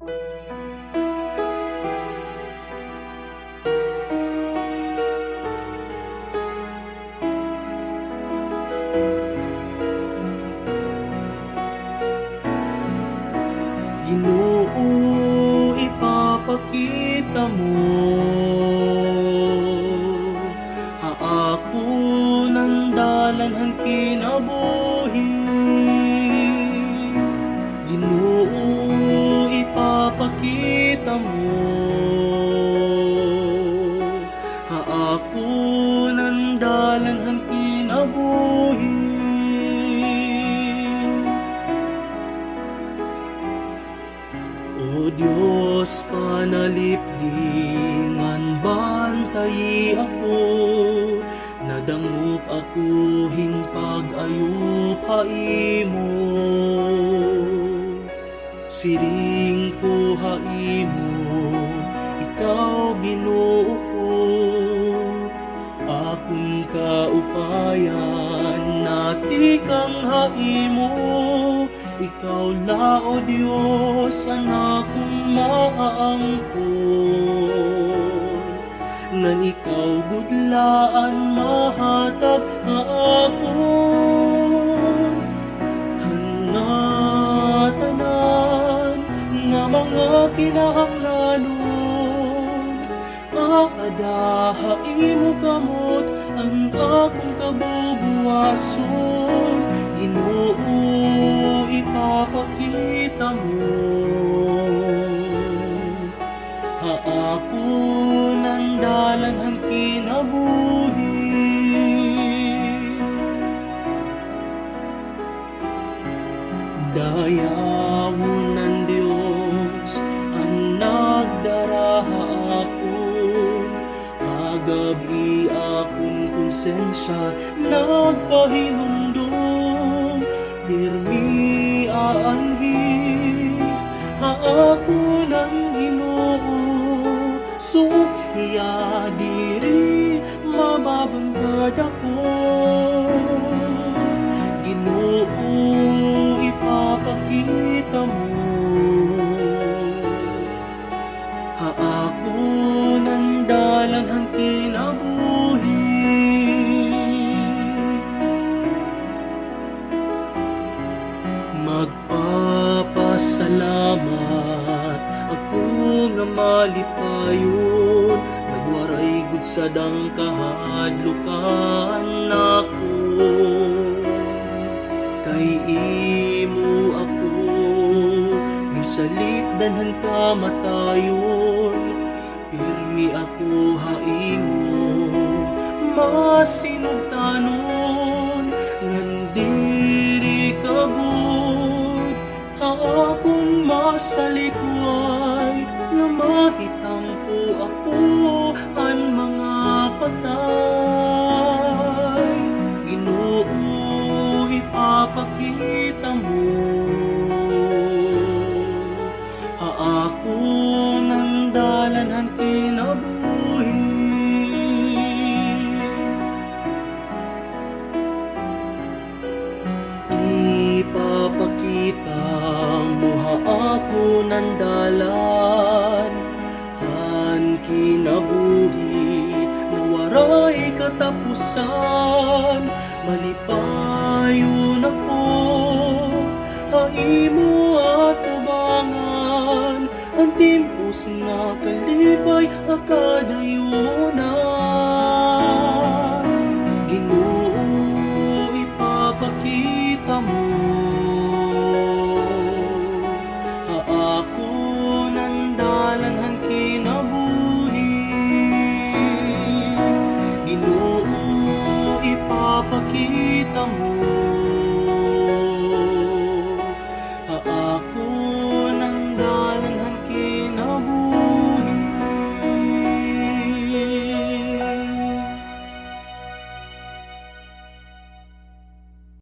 Ginoo, ipapakita mo ako ng dalanhan kinabuhi. Ginoo, ipapakita mo ako ng dalanhan kinabuhi. O Diyos, panalipdingan, bantayi ako, nadangup ako pag-ayup haimo. Siring ko haimo, ikaw Ginoo ko, akong kaupayan, natikang haimo. Ikaw lao Diyos ang akong maaangkon, nan ikaw budlaan mahatag haakon. Hangatanan nga mga kinahanglanon, aadahain mo kamot ang akong kabubuwason. Ginoo, ipapakita mo ako ng dalanhan kinabuhi. Dayawon ng Diyos ang nagdaraha akon, agabi akong konsensya nagpahinumdum. Pirmi aanhi ako ng Ginoo, sukhiya diri mababantad ako. Ginoo, ipapakita mo ako ng dalanhan kinabuhi. Magpapasalamat ako nga malipayon, nagwaray gud sa dangkahadlukan nako. Kay imo ako ginsalip danhan kamatayon, pirmi ako haimo masinugtanon, ngan diri kagud akong masalikuay, nga mahitampo ako an mga patay. Ginoo, ipapakita mo ako ng dalanhan kinabuhi. Ipapakita mo ako ng dalan han kinabuhi, na waray katapusan. Malipayon ako, haimo atubangan, ang timpos na kalipay akadayunan. Ginoo, ipapakita mo ako ng dalanhan kinabuhi. Ginoo, ipapakita mo